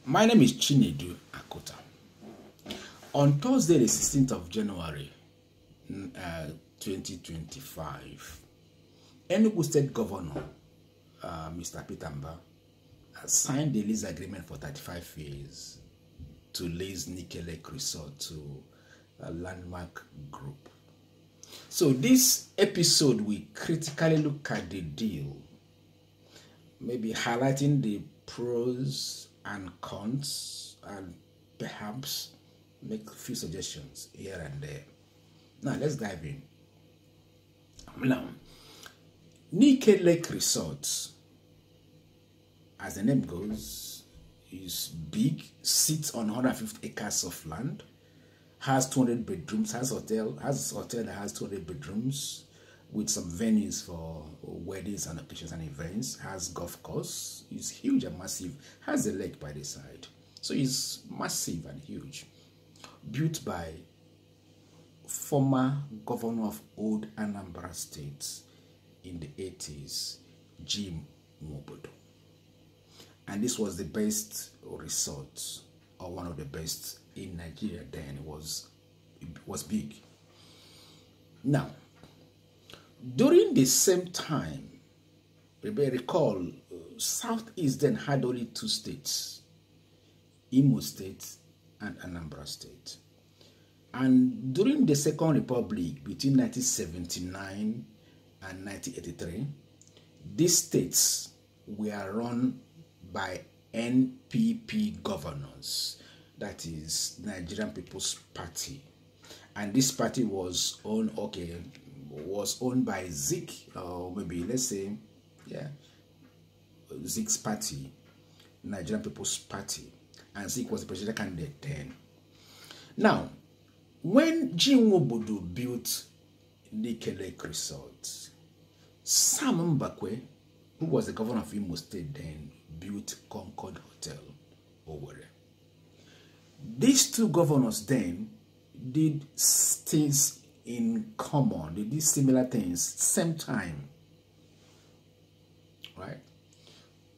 My name is C.V.Akuta. On Thursday, the 16th of January, 2025, Enugu State Governor, Mr. Pitamba, signed the lease agreement for 35 years to lease Nike Lake Resort to a Landmark Group. So this episode, we critically look at the deal, maybe highlighting the pros and cons, and perhaps make a few suggestions here and there. Now, let's dive in. Now, Nike Lake Resort, as the name goes, is big, sits on 150 acres of land, has 200 bedrooms, has a hotel that has 200 bedrooms with some venues for weddings and occasions and events, has golf course, is huge and massive, has a lake by the side. So it's massive and huge. Built by former governor of old Anambra State in the 80s, C.V.Akuta. And this was the best resort, or one of the best in Nigeria then. It was big. Now, during the same time, you may recall, Southeast then had only two states, Imo State and Anambra State. And during the Second Republic, between 1979 and 1983, these states were run by NPP governors, that is Nigerian People's Party. And this party was owned by Zik, or maybe let's say, Zik's party, Nigerian People's Party, and Zik was the presidential candidate then. Now, when C.V.Akuta built Nike Lake Resort, Sam Mbakwe, who was the governor of Imo State then, built Concord Hotel Owerri. These two governors then did things in common. They did similar things, same time, right?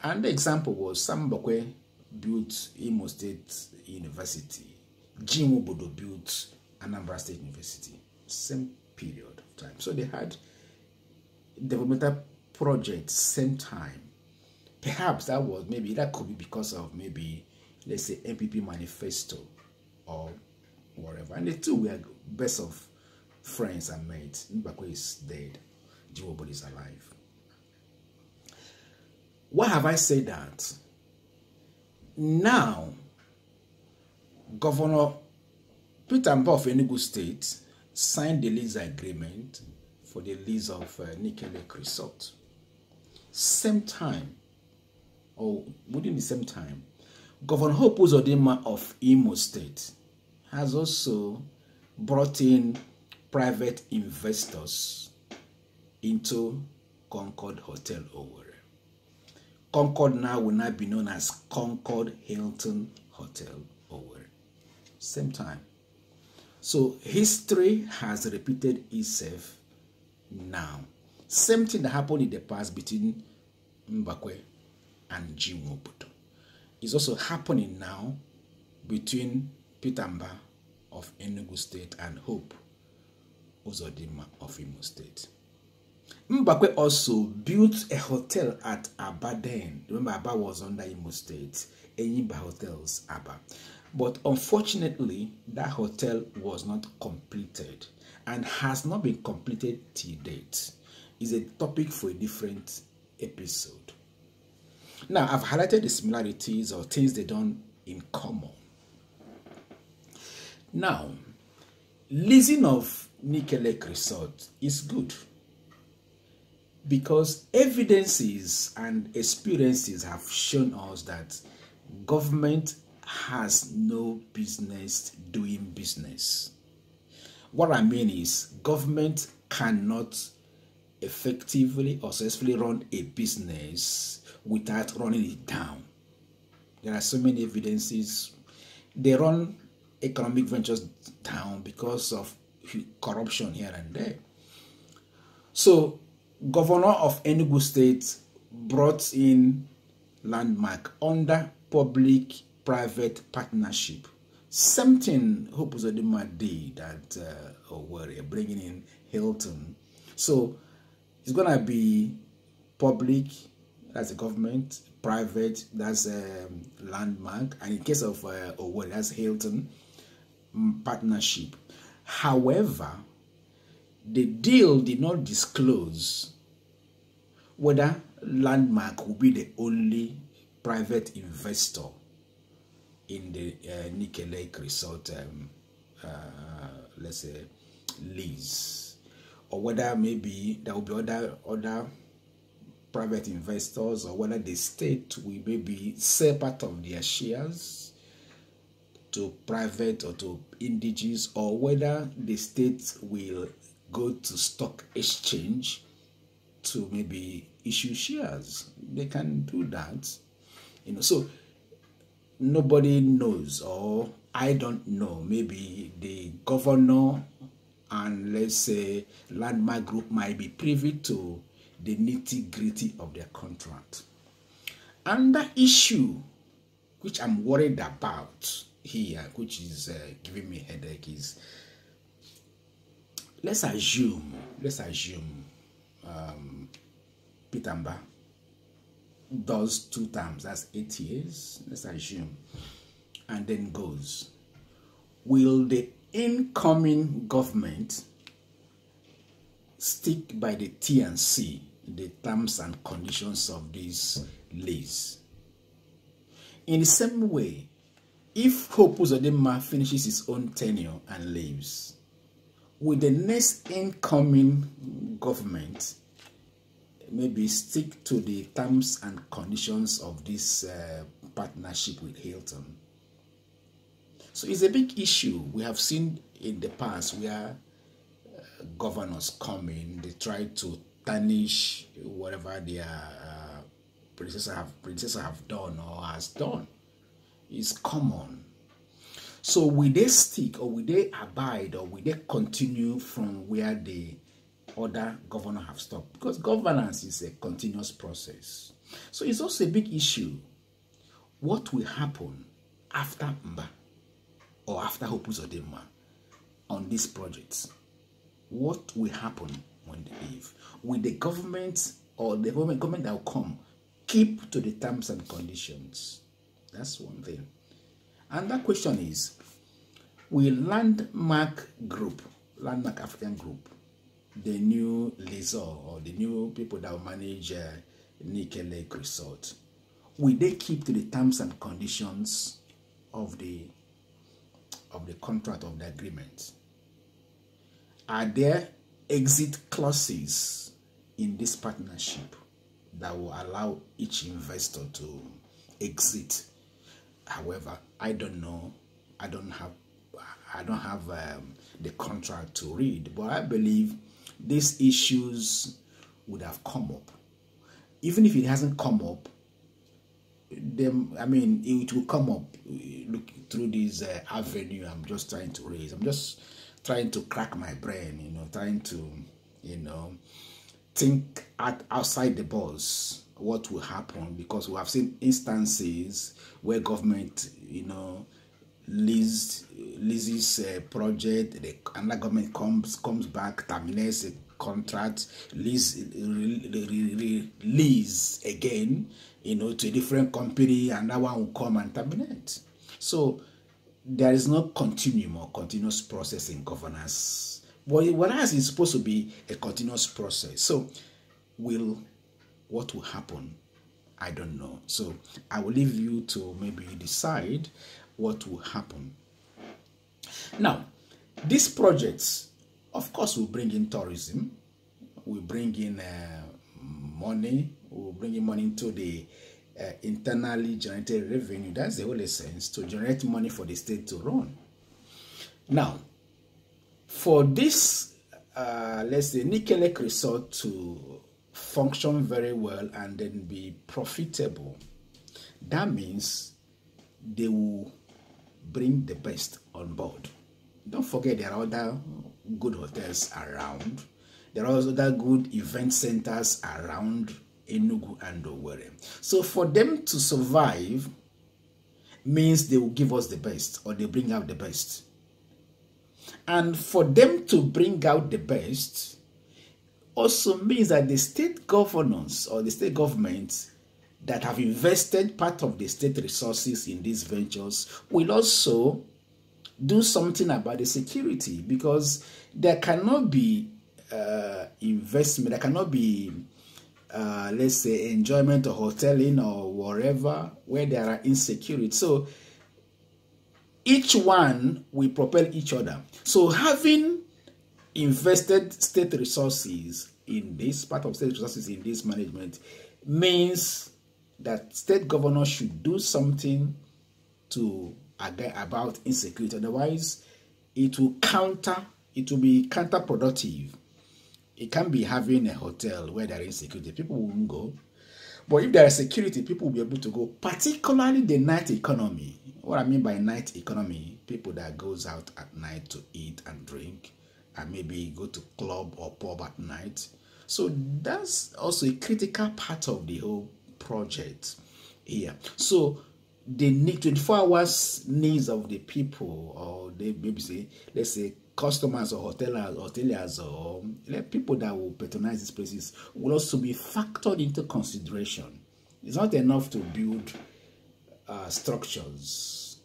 And the example was Sam Mbakwe built Imo State University. C.V.Akuta built Anambra State University. Same period of time. So they had developmental projects same time. Perhaps that could be because of maybe, let's say, MPP manifesto or whatever. And the two were best of friends and mates. Mbakwe is dead. C.V.Akuta is alive. Why have I said that? Now, Governor Pitamba of Enugu State signed the lease agreement for the lease of Nike Lake Resort. Same time, or within the same time, Governor Hope Uzodinma of Imo State has also brought in private investors into Concord Hotel Owerri. Concord now will now be known as Concord Hilton Hotel Owerri. Same time. So history has repeated itself now. Same thing that happened in the past between Mbakwe and C.V.Akuta is also happening now between Pitamba of Enugu State and Hope Uzodinma of Imo State. Mbakwe also built a hotel at Aba then. Remember, Aba was under Imo State. Enyimba Hotels, Aba. But unfortunately, that hotel was not completed and has not been completed till date. It's a topic for a different episode. Now, I've highlighted the similarities or things they done in common. Now, leasing of Nike Lake Resort is good because evidences and experiences have shown us that government has no business doing business. What I mean is government cannot effectively or successfully run a business without running it down. There are so many evidences. They run economic ventures down because of corruption here and there. So, Governor of Enugu State brought in Landmark under public public-private partnership. Something Hope Uzodinma did at Owerri, bringing in Hilton. So it's going to be public, that's the government, private, that's Landmark, and in case of Owerri, that's Hilton partnership. However, the deal did not disclose whether Landmark will be the only private investor in the Nickel Lake Resort, let's say, lease, or whether maybe there will be other private investors, or whether the state will maybe sell part of their shares to private or to indigenous, or whether the state will go to stock exchange to maybe issue shares. They can do that, so nobody knows, or I don't know. Maybe the governor and, let's say, Landmark Group might be privy to the nitty-gritty of their contract. And that issue which I'm worried about here, which is giving me a headache, is let's assume Peter Mba does 2 terms, that's 8 years, let's assume, and then goes. Will the incoming government stick by the T&C, the terms and conditions of this lease? In the same way, if Hope Uzodinma finishes his own tenure and leaves, will the next incoming government maybe stick to the terms and conditions of this partnership with Hilton? So it's a big issue. We have seen in the past where governors come in, they try to tarnish whatever their predecessor have done or has done. It's common. So will they stick, or will they abide, or will they continue from where the other governor have stopped? Because governance is a continuous process. So it's also a big issue. What will happen after Mba or after Hope Uzodinma on these projects? What will happen when they leave? Will the government or the government that will come keep to the terms and conditions? That's one thing. And that question is, will Landmark African Group, the new lessor or the new people that will manage Nickel Lake Resort, will they keep to the terms and conditions of the contract, of the agreement? Are there exit clauses in this partnership that will allow each investor to exit? However, I don't know. I don't have the contract to read, but I believe these issues would have come up. Even if it hasn't come up, it will come up. Look through this avenue I'm just trying to raise. I'm just trying to crack my brain, trying to, think outside the box. What will happen? Because we have seen instances where government, leases a project, another government comes back, terminates a contract, lease again, to a different company, and that one will come and terminate. So there is no continuum or continuous process in governance. Whereas it's supposed to be a continuous process. So what will happen? I don't know. So I will leave you to maybe decide what will happen. Now, these projects, of course, will bring in tourism, will bring in money, will bring in money into the internally generated revenue. That's the whole essence, to generate money for the state to run. Now, for this, let's say, Nickel Lake Resort to function very well and then be profitable, that means they will bring the best on board. Don't forget, there are other good hotels around. There are also other good event centers around Enugu and Owerri. So for them to survive, means they will give us the best, or they bring out the best. And for them to bring out the best also means that the state governors or the state governments that have invested part of the state resources in these ventures will also do something about the security, because there cannot be investment, there cannot be let's say enjoyment or hoteling or whatever where there are insecurity. So each one will propel each other. So having invested state resources in this, part of state resources in this management, means that state governors should do something to about insecurity. Otherwise, it will be counterproductive. It can't be having a hotel where there is insecurity. People won't go. But if there is security, people will be able to go, particularly the night economy. What I mean by night economy, people that goes out at night to eat and drink, and maybe go to club or pub at night. So that's also a critical part of the whole project here. So the need 24 hours needs of the people, or they maybe say, let's say customers or hoteliers or people that will patronize these places, will also be factored into consideration. It's not enough to build structures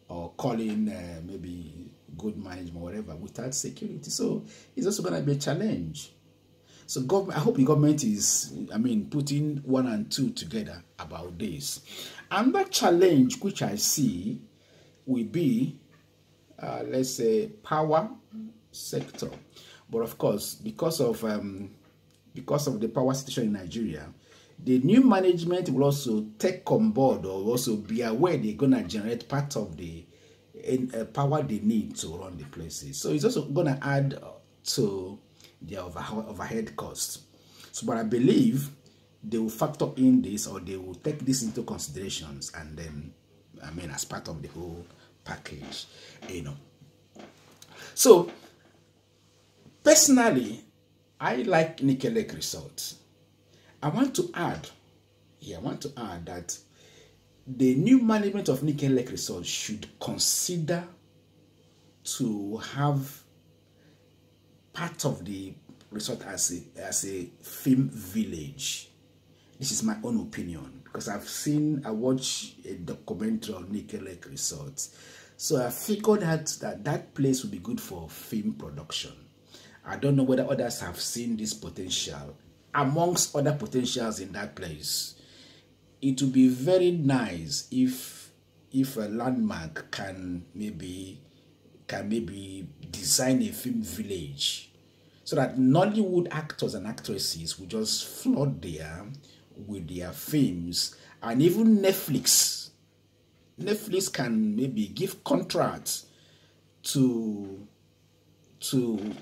or calling maybe good management, whatever, without security. So it's also going to be a challenge. So I hope the government is, putting one and two together about this. Another challenge which I see will be, let's say, power sector. But of course, because of the power situation in Nigeria, the new management will also take on board, or also be aware they're going to generate part of the power they need to run the places. So it's also going to add to their overhead costs. So, but I believe they will factor in this, or they will take this into considerations, and then, as part of the whole package, So, personally, I like Nickel Lake Resort. I want to add that the new management of Nickel Lake Resort should consider to have part of the resort as a film village. This is my own opinion, because I watched a documentary on Nickel Lake Resort. So I figured that place would be good for film production. I don't know whether others have seen this potential. Amongst other potentials in that place, it would be very nice if a landmark can maybe design a film village, so that Nollywood actors and actresses will just flood there with their films, and even Netflix can maybe give contracts to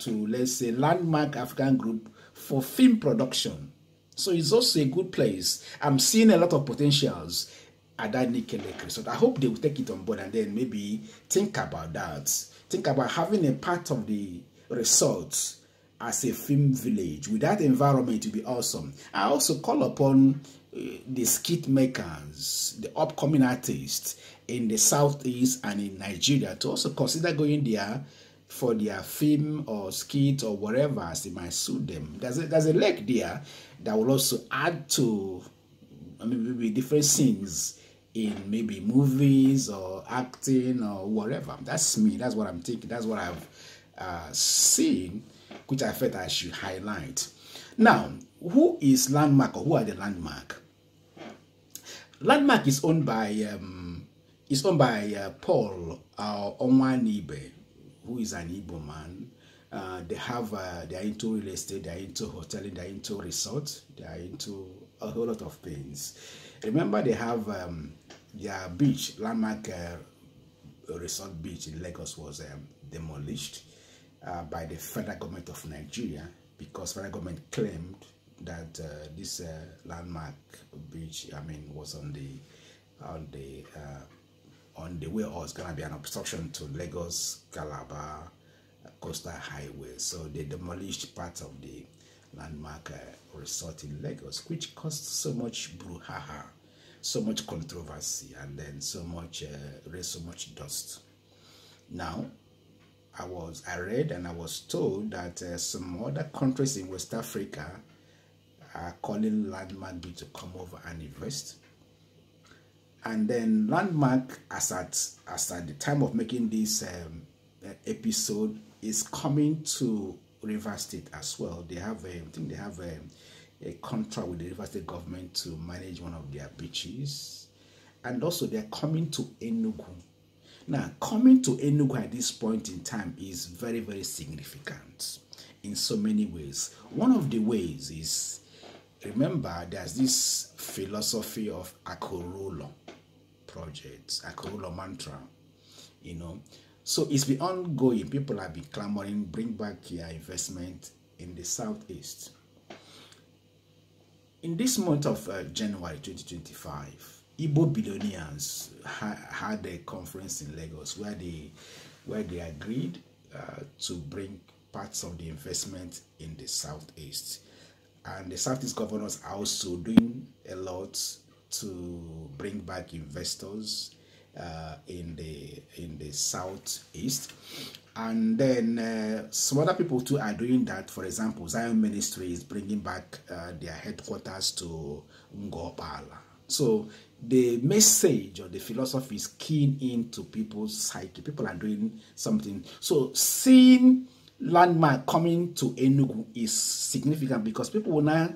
let's say Landmark African Group for film production. So it's also a good place. I'm seeing a lot of potentials at that Nickel Lake Resort. I hope they will take it on board, and then maybe think about that. Think about having a part of the resort as a film village. With that environment, it will be awesome. I also call upon the skit makers, the upcoming artists in the Southeast and in Nigeria to also consider going there for their film or skit or whatever, as it might suit them. There's a leg there that will also add to maybe different scenes in maybe movies or acting or whatever. That's me. That's what I'm thinking. That's what I've seen, which I felt I should highlight. Now, who is Landmark, or who are the Landmark? Landmark is owned by Paul Onwanibe, who is an Igbo man. They are into real estate, they are into hoteling, they are into resorts, they are into a whole lot of things. Remember, they have their beach, Landmark Resort Beach in Lagos was demolished by the federal government of Nigeria, because federal government claimed that this Landmark Beach, was on the way, or it's gonna be an obstruction to Lagos Calabar Coastal Highway. So they demolished part of the Landmark Resort in Lagos, which caused so much brouhaha so much controversy and then so much raised so much dust. Now, I read and I was told that some other countries in West Africa are calling Landmark B to come over and invest. And then Landmark, as at the time of making this episode, is coming to River State as well. They have, I think they have a contract with the River State government to manage one of their beaches, and also they're coming to Enugu. Now, coming to Enugu at this point in time is very, very significant in so many ways. One of the ways is, remember, there's this philosophy of Akorolo projects, Akorolo mantra, you know. So it's been ongoing. People have been clamoring, bring back your investment in the Southeast. In this month of January 2025, Igbo billionaires had a conference in Lagos where they agreed to bring parts of the investment in the Southeast. And the Southeast governors are also doing a lot to bring back investors in the Southeast. And then some other people too are doing that. For example, Zion Ministry is bringing back their headquarters to Ngopala. So the message or the philosophy is keen into people's psyche. People are doing something. So seeing Landmark coming to Enugu is significant because people will now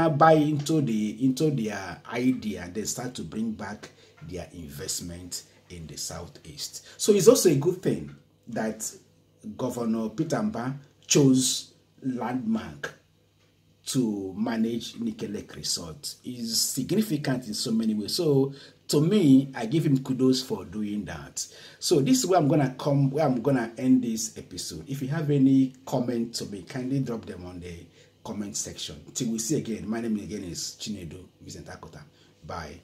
buy into their idea and they start to bring back their investment in the Southeast. So it's also a good thing that Governor Peter Mbah chose Landmark to manage Nike Lake Resort. Is significant in so many ways. So to me, I give him kudos for doing that. So this is where I'm gonna end this episode. If you have any comment to me, kindly drop them on the comment section. Till we see again. My name again is C.V.Akuta. Bye.